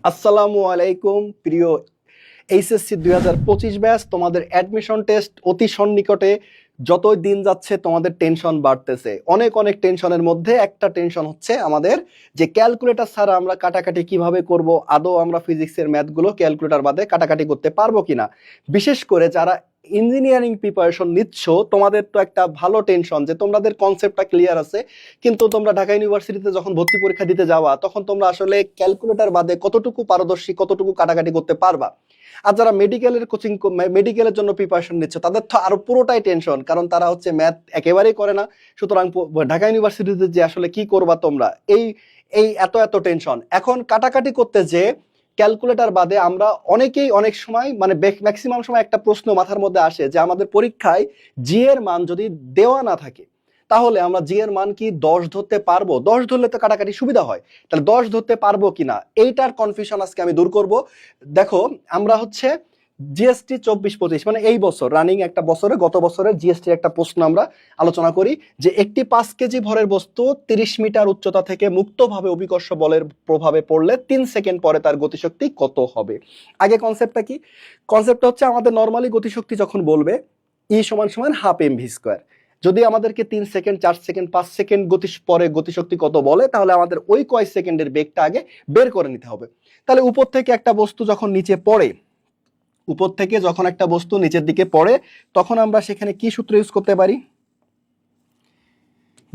আসসালামু আলাইকুম প্রিয় এইচএসসি 2025 ব্যাচ। তোমাদের অ্যাডমিশন টেস্ট অতি সন্নিকটে। যতই দিন যাচ্ছে তোমাদের টেনশন বাড়তেছে। অনেক অনেক টেনশনের মধ্যে একটা টেনশন হচ্ছে আমাদের যে ক্যালকুলেটর ছাড়া আমরা কাটাকাটি কিভাবে করব, আদৌ আমরা ফিজিক্সের ম্যাথগুলো ক্যালকুলেটর বাদে কাটাকাটি করতে পারবো কিনা। বিশেষ করে যারা ইঞ্জিনিয়ারিং প্রিপারেশন নিচ্ছ তোমাদের তো একটা ভালো টেনশন যে তোমাদের কনসেপ্টটা ক্লিয়ার আছে, কিন্তু তোমরা ঢাকা ইউনিভার্সিটিতে যখন ভর্তি পরীক্ষা দিতে যাওয়া তখন তোমরা আসলে ক্যালকুলেটর বাদে কতটুকু পারদর্শী, কতটুকু কাটাকাটি করতে পারবা। আর যারা মেডিকেলের মেডিকেলের জন্য প্রিপারেশন নিচ্ছে তাদের তো আরো পুরোটাই টেনশন, কারণ তারা হচ্ছে ম্যাথ একেবারেই করে না। সুতরাং ঢাকা ইউনিভার্সিটিতে যে আসলে কি করবা তোমরা, এই এই এত এত টেনশন। এখন কাটাকাটি করতে যে ক্যালকুলেটর বাদে আমরা অনেকেই অনেক সময় মানে ম্যাক্সিমাম সময় একটা প্রশ্ন মাথার মধ্যে আসে যে আমাদের পরীক্ষায় জি এর মান যদি দেওয়া না থাকে তাহলে আমরা জি এর মান কি 10 ধরতে পারবো? 10 ধরলে তো কাটাকাটি সুবিধা হয়, তাহলে 10 ধরতে পারবো কিনা এইটার কনফিউশন আজকে আমি দূর করব। দেখো, আমরা হচ্ছে জিএসটি 24-25 মানে এই বছর রানিং একটা বছরে, গত বছরের জিএসটি একটা প্রশ্ন আমরা আলোচনা করি যে একটি 5 কেজি ভরের বস্তু 30 মিটার উচ্চতা থেকে মুক্তভাবে অভিকর্ষ বলের প্রভাবে পড়লে 3 সেকেন্ড পরে তার গতিশক্তি কত হবে। আগে কনসেপ্টটা কি? কনসেপ্টটা হচ্ছে আমাদের নর্মালি গতিশক্তি যখন বলবে ই সমান সমান হাফ এম ভি স্কোয়ার। যদি আমাদেরকে 3 সেকেন্ড, 4 সেকেন্ড, 5 সেকেন্ড পরে গতিশক্তি কত বলে তাহলে আমাদের ওই কয় সেকেন্ডের বেগটা আগে বের করে নিতে হবে। তাহলে উপর থেকে একটা বস্তু যখন নিচে পড়ে, উপর থেকে যখন একটা বস্তু নিচের দিকে পড়ে তখন আমরা সেখানে কি সূত্র ইউজ করতে পারি?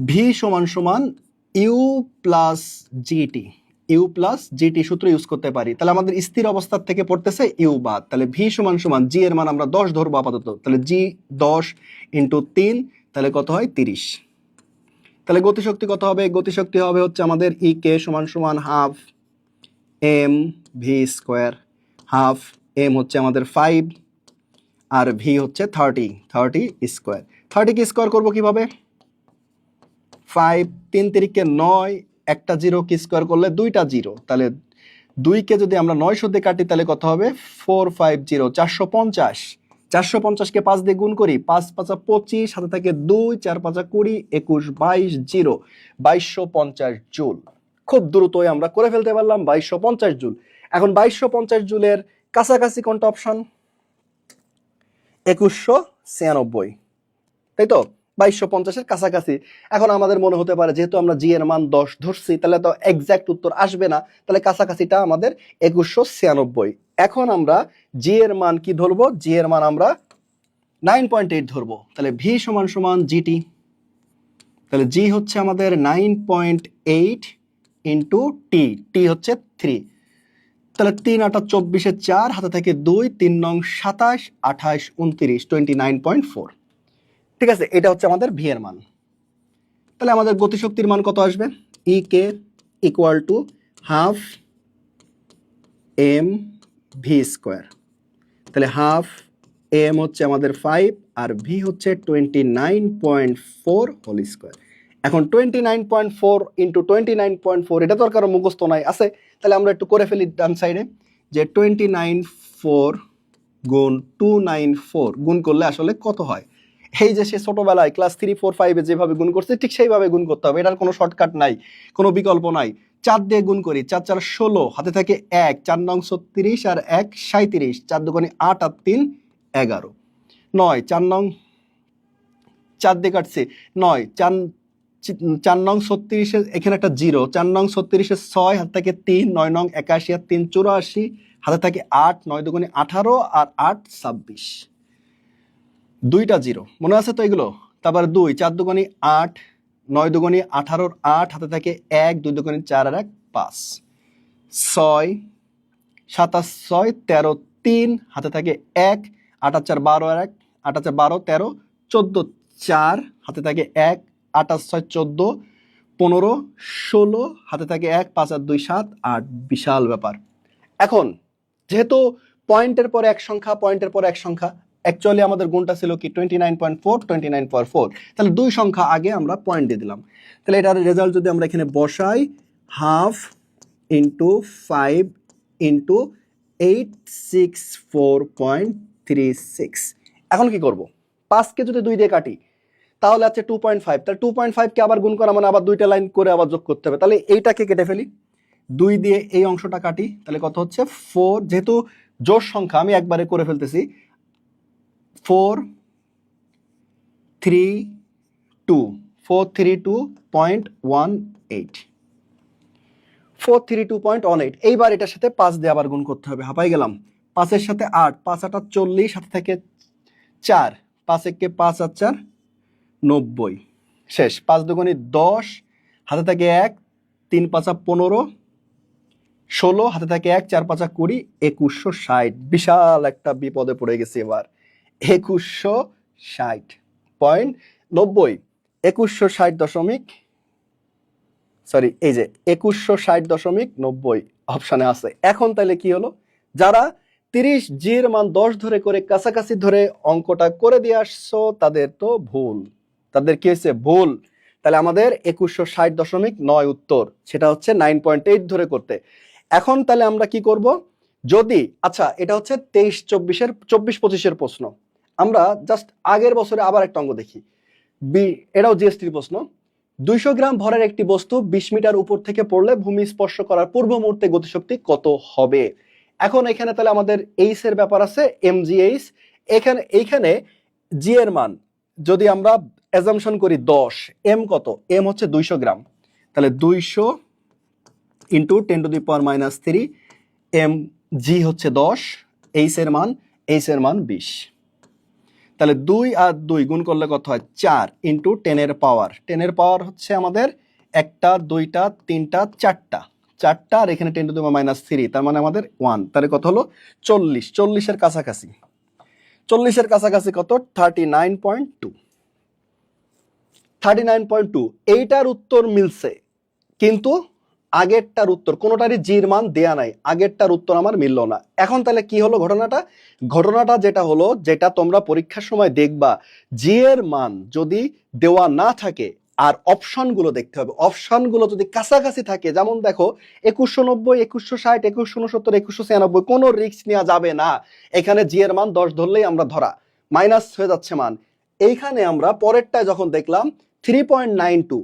ভি সমান সমান U plus GT, U plus GT সূত্র ইউজ করতে পারি। তাহলে আমাদের স্থির অবস্থার থেকে পড়তেছে ইউ বাদ, তাহলে ভি সমান সমান জি এর মান আমরা 10 ধরবো আপাতত, তাহলে জি 10 ইন্টু 3 তাহলে কত হয়? 30। তাহলে গতিশক্তি কত হবে? গতিশক্তি হবে হচ্ছে আমাদের ই কে সমান সমান half M V square. Half M হচ্ছে আমাদের 5 আর ভি হচ্ছে 30 স্কোয়ার। 30 কে স্কোয়ার করবো কিভাবে? 5 3 তিরিকে 9, একটা জিরো কি স্কোয়ার করলে 2টা জিরো, তাহলে 2 কে যদি আমরা 900 দিয়ে কাটি তাহলে কত হবে? 450 450। 450 কে 5 দিয়ে গুণ করি, 5 5 25, সাথে থাকে 2, 4 5 20, 21 22 জিরো, 2250 জুল। খুব দ্রুতই আমরা করে ফেলতে পারলাম 2250 জুল। এখন 2250 জুলের কাছাকাছি কোনটা অপশন? 2196, তাই তো? 2250-এর কাছাকাছি। এখন আমাদের মনে হতে পারে যেহেতু আমরা জি এর মান 10 ধরছি তাহলে তো এক্সাক্ট উত্তর আসবে না, তাহলে কাছাকাছিটা আমাদের 2196। এখন আমরা জি এর মান কি ধরবো? জি এর মান আমরা 9.8 ধরবো। তাহলে ভি সমান সমান জিটি, তাহলে জি হচ্ছে আমাদের 9.8 ইন্টু টি, টি হচ্ছে 3, তাহলে 3 8 24 4, হাতে থেকে 2, 3 নং 27, 28 29, 29.4। ঠিক আছে, এটা হচ্ছে আমাদের ভি এর মান। তাহলে আমাদের গতিশক্তির মান কত আসবে? E K equal to half M V square. তাহলে হাফ এম হচ্ছে আমাদের 5 আর ভি হচ্ছে 29.4 হোল স্কোয়ার। এখন 29.4 ইন্টু 29.4 এটা তো আর কারো মুখস্থ নাই, আছে? তাহলে আমরা একটু করে ফেলি ডান সাইডে, যে 29.4 গুণ 294 গুণ করলে আসলে কত হয়? এই যে সে ছোটবেলায় ক্লাস 3 4 5-এ যেভাবে গুণ করছে ঠিক সেইভাবে গুণ করতে হবে, এটার কোনো শর্টকাট নাই, কোনো বিকল্প নাই। 4 দিয়ে গুণ করি, 4 4 16, হাতে থাকে 1, 4 নং 36 আর 1 37, 4 দুগুণে 8 আর 3 11, 9 4 নং 4 দিয়ে কাটছে 9, 4 নং 36 এখানে একটা জিরো, 4 নং 36 6, হাতে থাকে 3, 9 নং 81 আর 3 84, হাতে থাকে 8, 9 দুগুণে 18 আর 8 26, 2টা জিরো, মনে আছে তো এগুলো? তারপর 2, 4 দুগুণে 8, 9 দুগুণে 18, 8 হাতে থাকে 1, 2 দুগুণে 4 আর 1 5, 6 27 6 13 3, হাতে থাকে 1, 8 আর 4 12 আর 1, 8 আর 4 12 13 14 4, হাতে থাকে 1, 8 আর 6 14 15 16, হাতে থাকে 1, 5 আর 2 7 8, বিশাল ব্যাপার। এখন যেহেতু পয়েন্টের পরে এক সংখ্যা, পয়েন্টের পরে এক সংখ্যা, অ্যাকচুয়ালি আমাদের গুণটা ছিল কি 29.4 29.4, তাহলে 2 সংখ্যা আগে আমরা পয়েন্ট দিয়ে দিলাম। তাহলে এটার রেজাল্ট যদি আমরা এখানে বসাই, হাফ ইন্টু 5 ইন্টু 864.36। এখন কি করব? 5কে যদি 2 দিয়ে কাটি তাহলে আছে 2.5, তাহলে 2.5 কে আবার গুণ করা মানে আবার 2টা লাইন করে আবার যোগ করতে হবে, তাহলে এইটাকে কেটে ফেলি। 2 দিয়ে এই অংশটা কাটি, তাহলে কত হচ্ছে 4, যেহেতু জোড় সংখ্যা আমি একবারে করে ফেলতেছি, 4 3 2 432.18, 432.18। এইবার এটার সাথে 5 দিয়ে আবার গুণ করতে হবে, হাঁপাই গেলাম। 5-এর সাথে 8, 5 8 40, সাথে থেকে 4, 5 একে 5 আর 4 90, শেষ। 5 দুগুণে 10, হাতে থাকে 1, 3 5 15, 16, হাতে থাকে 1, 4 5 20, 2160। বিশাল একটা বিপদে পড়ে গেছি এবার। 2160.90, 2160.90 অপশানে আছে। এখন তাহলে কি হলো, যারা 30 জির মান 10 ধরে করে কাছাকাছি ধরে অঙ্কটা করে দিয়ে আসছো তাদের তো ভুল, তাদের কি হয়েছে ভুল। তাহলে আমাদের 2160.9 উত্তর, সেটা হচ্ছে 9.8 ধরে করতে। এখন তাহলে আমরা কি করব, যদি আচ্ছা এটা হচ্ছে 24-25-এর প্রশ্ন, আমরা জাস্ট আগের বছরে আবার একটা অঙ্ক দেখি, এটাও জিএসটির প্রশ্ন। 200 গ্রাম ভরের একটি বস্তু 20 মিটার উপর থেকে পড়লে ভূমি স্পর্শ করার পূর্ব মুহূর্তে গতিশক্তি কত হবে। এখন এখানে তাহলে আমাদের এইচ এর ব্যাপার আছে, এমজিএইচ। এইখানে জি এর মান যদি আমরা অ্যাজাম্পশন করি 10, এম কত, এম হচ্ছে 200 গ্রাম, তাহলে 200 ইন্টু 10⁻³ এম, জি হচ্ছে 10, এইচ এর মান 20। তাহলে 2 আর 2 গুণ করলে কত হয়, 4 ইন্টু 10-এর পাওয়ার, 10-এর পাওয়ার হচ্ছে আমাদের 1টা 2টা 3টা 4টা, আর এখানে 10⁻³ তার মানে আমাদের 1, তাহলে কত হলো 40, 40-এর কাছাকাছি, 40-এর কাছাকাছি কত 39.2, 39.2। এইটার উত্তর মিলছে, কিন্তু আগেরটার উত্তর কোনোটারই জির মান দেয়া নাই, আগেরটার উত্তর আমার মিললো না। এখন তাহলে কি হলো ঘটনাটা যেটা হলো, যেটা তোমরা পরীক্ষার সময় দেখবা, জি এর মান যদি দেওয়া না থাকে আর অপশনগুলো দেখতে হবে, অপশনগুলো যদি কাছাকাছি থাকে, যেমন দেখো 2190, 2160, 2169, 2196, কোনো রিস্ক নেওয়া যাবে না। এখানে জি এর মান 10 ধরলেই আমরা ধরা, মাইনাস হয়ে যাচ্ছে মান। এইখানে আমরা পরেরটায় যখন দেখলাম 3.92,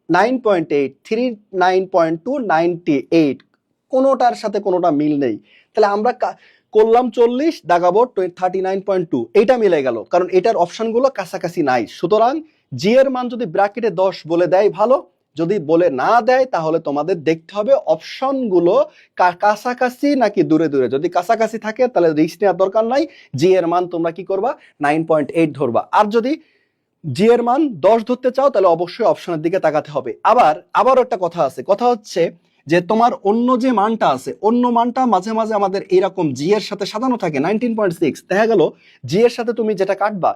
9.8, 39.2, 98, কোনোটার সাথে কোনোটা মিল নেই। তাহলে আমরা করলাম 40, দাগাবো 39.2, এইটা মিলে গেল, কারণ এটার অপশনগুলো কাছাকাছি নাই। সুতরাং জি এর মান যদি ব্র্যাকেটে 10 বলে দেয় ভালো, যদি বলে না দেয় তাহলে তোমাদের দেখতে হবে অপশনগুলো কাছাকাছি নাকি দূরে দূরে। যদি কাছাকাছি থাকে তাহলে রিস্ক নেওয়ার দরকার নাই, জি এর মান তোমরা কি করবা 9.8 ধরবা। আর যদি জি এর মান 10 ধরতে চাও তাহলে অবশ্যই অপশনের দিকে তাকাতে হবে। আবার একটা কথা আছে, কথা হচ্ছে যে তোমার অন্য যে মানটা আছে, অন্য মানটা মাঝে মাঝে আমাদের এইরকম জি এর সাথে সাজানো থাকে 19.6, দেখা গেল জি এর সাথে তুমি যেটা কাটবা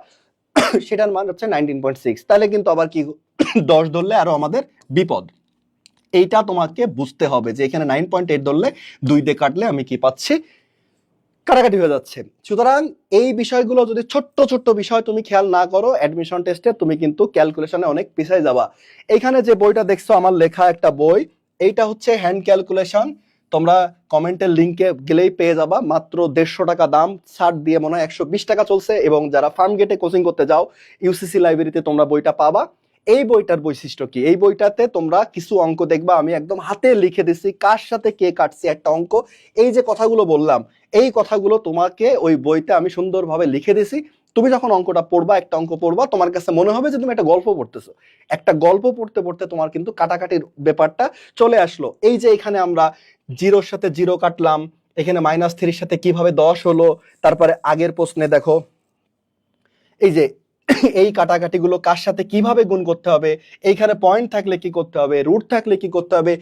সেটার মান হচ্ছে 19.6, তাহলে কিন্তু আবার কি 10 ধরলে আরো আমাদের বিপদ। এইটা তোমাকে বুঝতে হবে যে এখানে 9.8 ধরলে 2 দিয়ে কাটলে আমি কি পাচ্ছি, কাটাকাটি হয়ে যাচ্ছে। সুতরাং এই বিষয়গুলো যদি ছোট্ট ছোট্ট বিষয় তুমি খেয়াল না করো অ্যাডমিশন টেস্টে, তুমি কিন্তু ক্যালকুলেশনে অনেক পিছিয়ে যাবা। এইখানে যে বইটা দেখছো আমার লেখা একটা বই, এইটা হচ্ছে হ্যান্ড ক্যালকুলেশন, তোমরা কমেন্টের লিঙ্কে গেলেই পেয়ে যাবা, মাত্র 150 টাকা দাম, ছাড় দিয়ে মনে হয় 120 টাকা চলছে। এবং যারা ফার্ম গেটে কোচিং করতে যাও ইউসিসি লাইব্রেরিতে তোমরা বইটা পাবা। এই বইটার বৈশিষ্ট্য কি, এই বইটাতে তোমরা কিছু অঙ্ক দেখবা আমি একদম হাতে লিখে দিছি, কার সাথে কে কাটছে একটা অঙ্ক, এই যে কথাগুলো বললাম এই কথাগুলো তোমাকে ওই বইতে আমি সুন্দরভাবে লিখে দিছি। তুমি যখন অঙ্কটা পড়বা, একটা অঙ্ক পড়বা, তোমার কাছে মনে হবে যে তুমি একটা গল্প পড়তেছো। একটা গল্প পড়তে পড়তে তোমার কিন্তু কাটাকাটির ব্যাপারটা চলে আসলো। এই যে এখানে আমরা জিরোর সাথে জিরো কাটলাম, এখানে -3-এর সাথে কিভাবে 10 হলো, তারপরে আগের প্রশ্নে দেখো এই যে এই কাটাকাটিগুলো কার সাথে কিভাবে গুণ করতে হবে, এইখানে পয়েন্ট থাকলে কি করতে হবে, রুট থাকলে কি করতে হবে,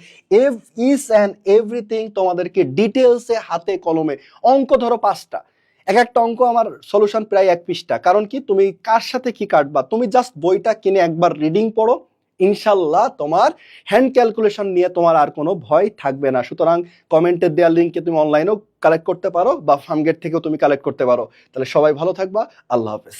ইচ অ্যান্ড এভরিথিং তোমাদেরকে ডিটেলসে হাতে কলমে। অঙ্ক ধরো 5টা, এক একটা অঙ্ক আমার সলিউশন প্রায় 1 পৃষ্ঠা। কারণ কি, তুমি কার সাথে কি কাটবা, তুমি জাস্ট বইটা কিনে একবার রিডিং পড়ো, ইনশাল্লাহ তোমার হ্যান্ড ক্যালকুলেশন নিয়ে তোমার আর কোনো ভয় থাকবে না। সুতরাং কমেন্টের দেওয়ার লিঙ্কে তুমি অনলাইনেও কালেক্ট করতে পারো বা ফার্মগেট থেকেও তুমি কালেক্ট করতে পারো। তাহলে সবাই ভালো থাকবা, আল্লাহ হাফেজ।